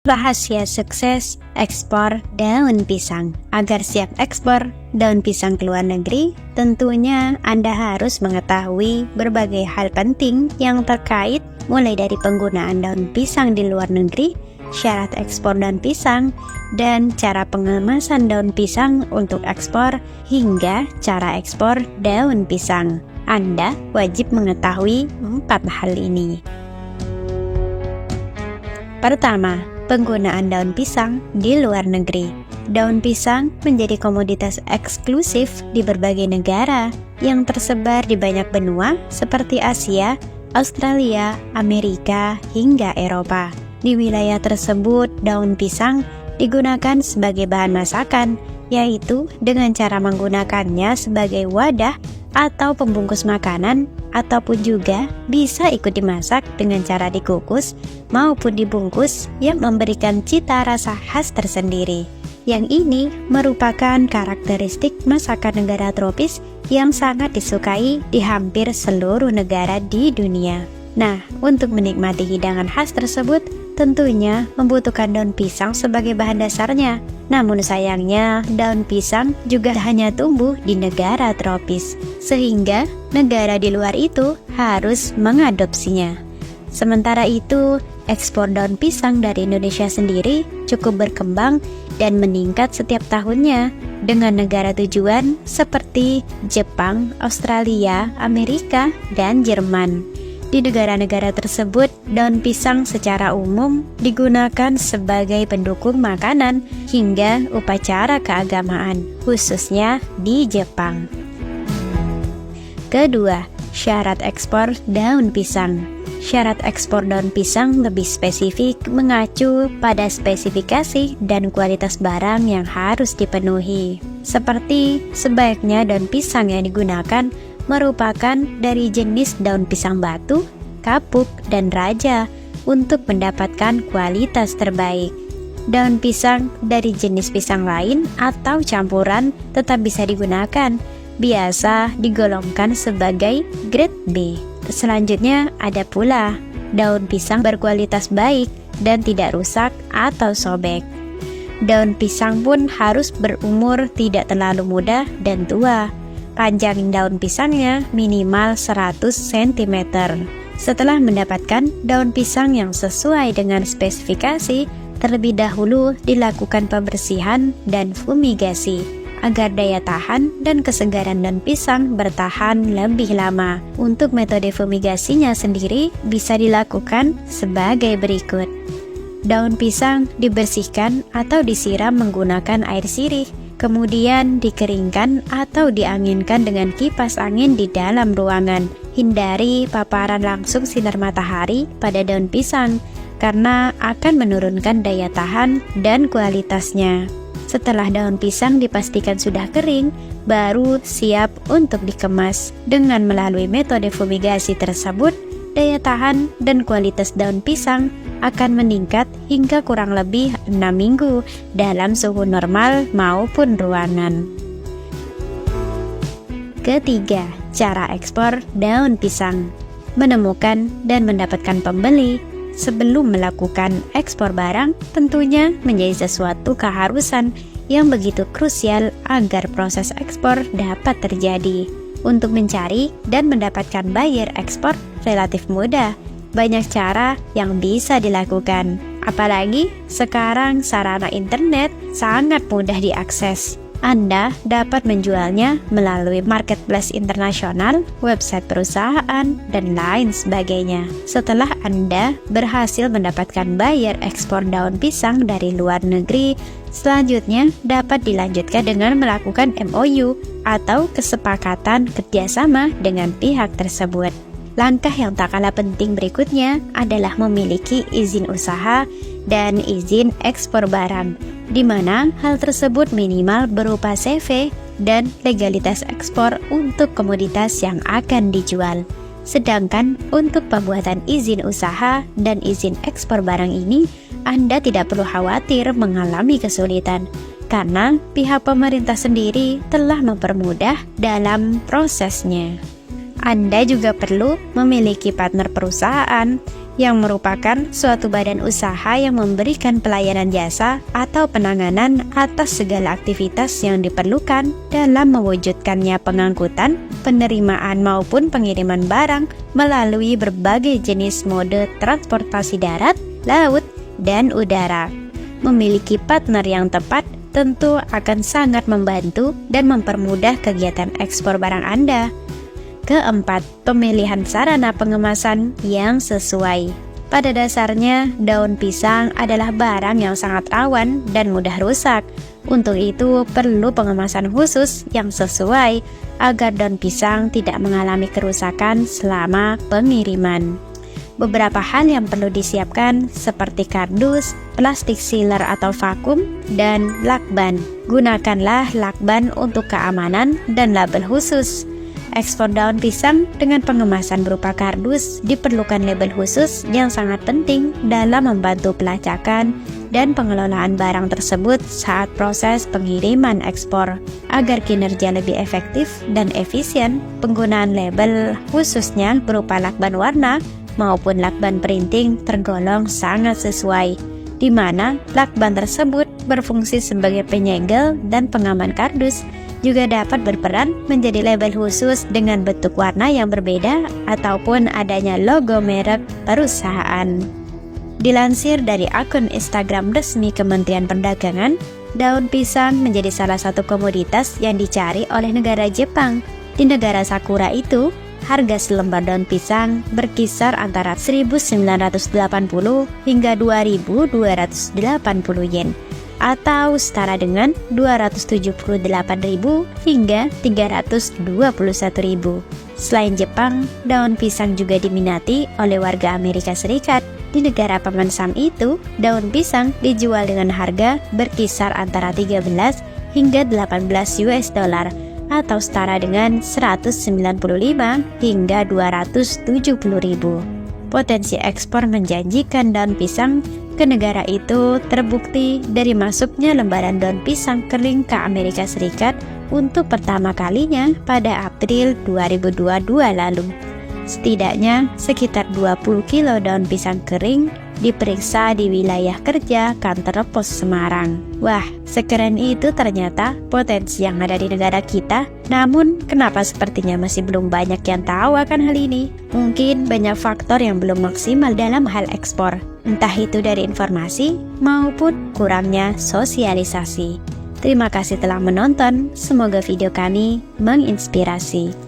Rahasia sukses ekspor daun pisang. Agar siap ekspor daun pisang ke luar negeri, tentunya Anda harus mengetahui berbagai hal penting yang terkait mulai dari penggunaan daun pisang di luar negeri, syarat ekspor daun pisang, dan cara pengemasan daun pisang untuk ekspor hingga cara ekspor daun pisang. Anda wajib mengetahui 4 hal ini. Pertama, penggunaan daun pisang di luar negeri. Daun pisang menjadi komoditas eksklusif di berbagai negara yang tersebar di banyak benua seperti Asia, Australia, Amerika, hingga Eropa. Di wilayah tersebut, daun pisang digunakan sebagai bahan masakan, yaitu dengan cara menggunakannya sebagai wadah atau pembungkus makanan, ataupun juga bisa ikut dimasak dengan cara dikukus maupun dibungkus yang memberikan cita rasa khas tersendiri. Yang ini merupakan karakteristik masakan negara tropis yang sangat disukai di hampir seluruh negara di dunia. Nah, untuk menikmati hidangan khas tersebut, tentunya membutuhkan daun pisang sebagai bahan dasarnya. Namun sayangnya, daun pisang juga hanya tumbuh di negara tropis, sehingga negara di luar itu harus mengadopsinya. Sementara itu, ekspor daun pisang dari Indonesia sendiri cukup berkembang dan meningkat setiap tahunnya dengan negara tujuan seperti Jepang, Australia, Amerika, dan Jerman. Di negara-negara tersebut, daun pisang secara umum digunakan sebagai pendukung makanan hingga upacara keagamaan, khususnya di Jepang. Kedua, syarat ekspor daun pisang. Syarat ekspor daun pisang lebih spesifik mengacu pada spesifikasi dan kualitas barang yang harus dipenuhi. Seperti sebaiknya daun pisang yang digunakan merupakan dari jenis daun pisang batu, kapuk, dan raja untuk mendapatkan kualitas terbaik. Daun pisang dari jenis pisang lain atau campuran tetap bisa digunakan, biasa digolongkan sebagai grade B. Selanjutnya ada pula daun pisang berkualitas baik dan tidak rusak atau sobek. Daun pisang pun harus berumur tidak terlalu muda dan tua. Panjang daun pisangnya minimal 100 cm. Setelah mendapatkan daun pisang yang sesuai dengan spesifikasi, terlebih dahulu dilakukan pembersihan dan fumigasi agar daya tahan dan kesegaran daun pisang bertahan lebih lama. Untuk metode fumigasinya sendiri bisa dilakukan sebagai berikut. Daun pisang dibersihkan atau disiram menggunakan air sirih, kemudian dikeringkan atau dianginkan dengan kipas angin di dalam ruangan. Hindari paparan langsung sinar matahari pada daun pisang karena akan menurunkan daya tahan dan kualitasnya. Setelah daun pisang dipastikan sudah kering, baru siap untuk dikemas. Dengan melalui metode fumigasi tersebut, daya tahan dan kualitas daun pisang akan meningkat hingga kurang lebih 6 minggu dalam suhu normal maupun ruangan. Ketiga, cara ekspor daun pisang. Menemukan dan mendapatkan pembeli sebelum melakukan ekspor barang tentunya menjadi sesuatu keharusan yang begitu krusial agar proses ekspor dapat terjadi. Untuk mencari dan mendapatkan buyer ekspor relatif mudah. Banyak cara yang bisa dilakukan. Apalagi sekarang sarana internet sangat mudah diakses. Anda dapat menjualnya melalui marketplace internasional, website perusahaan, dan lain sebagainya. Setelah Anda berhasil mendapatkan buyer ekspor daun pisang dari luar negeri, selanjutnya dapat dilanjutkan dengan melakukan MOU atau kesepakatan kerjasama dengan pihak tersebut. Langkah yang tak kalah penting berikutnya adalah memiliki izin usaha dan izin ekspor barang, di mana hal tersebut minimal berupa CV dan legalitas ekspor untuk komoditas yang akan dijual. Sedangkan untuk pembuatan izin usaha dan izin ekspor barang ini, Anda tidak perlu khawatir mengalami kesulitan, karena pihak pemerintah sendiri telah mempermudah dalam prosesnya. Anda juga perlu memiliki partner perusahaan yang merupakan suatu badan usaha yang memberikan pelayanan jasa atau penanganan atas segala aktivitas yang diperlukan dalam mewujudkannya pengangkutan, penerimaan maupun pengiriman barang melalui berbagai jenis mode transportasi darat, laut, dan udara. Memiliki partner yang tepat tentu akan sangat membantu dan mempermudah kegiatan ekspor barang Anda. Keempat, pemilihan sarana pengemasan yang sesuai. Pada dasarnya, daun pisang adalah barang yang sangat rawan dan mudah rusak. Untuk itu, perlu pengemasan khusus yang sesuai agar daun pisang tidak mengalami kerusakan selama pengiriman. Beberapa hal yang perlu disiapkan seperti kardus, plastik sealer atau vakum, dan lakban. Gunakanlah lakban untuk keamanan dan label khusus. Ekspor daun pisang dengan pengemasan berupa kardus diperlukan label khusus yang sangat penting dalam membantu pelacakan dan pengelolaan barang tersebut saat proses pengiriman ekspor. Agar kinerja lebih efektif dan efisien, penggunaan label khususnya berupa lakban warna maupun lakban printing tergolong sangat sesuai, di mana lakban tersebut berfungsi sebagai penyegel dan pengaman kardus, juga dapat berperan menjadi label khusus dengan bentuk warna yang berbeda ataupun adanya logo merek perusahaan. Dilansir dari akun Instagram resmi Kementerian Perdagangan, daun pisang menjadi salah satu komoditas yang dicari oleh negara Jepang. Di negara Sakura itu, harga selembar daun pisang berkisar antara 1.980 hingga 2.280 yen, atau setara dengan 278.000 hingga 321.000. Selain Jepang, daun pisang juga diminati oleh warga Amerika Serikat. Di negara paman Sam itu, daun pisang dijual dengan harga berkisar antara 13 hingga 18 US dollar atau setara dengan 195 hingga 270.000. Potensi ekspor menjanjikan daun pisang ke negara itu terbukti dari masuknya lembaran daun pisang kering ke Amerika Serikat untuk pertama kalinya pada April 2022 lalu. Setidaknya sekitar 20 kilo daun pisang kering diperiksa di wilayah kerja kantor pos Semarang. Wah, sekeren itu ternyata potensi yang ada di negara kita. Namun, kenapa sepertinya masih belum banyak yang tahu akan hal ini? Mungkin banyak faktor yang belum maksimal dalam hal ekspor, entah itu dari informasi maupun kurangnya sosialisasi. Terima kasih telah menonton, semoga video kami menginspirasi.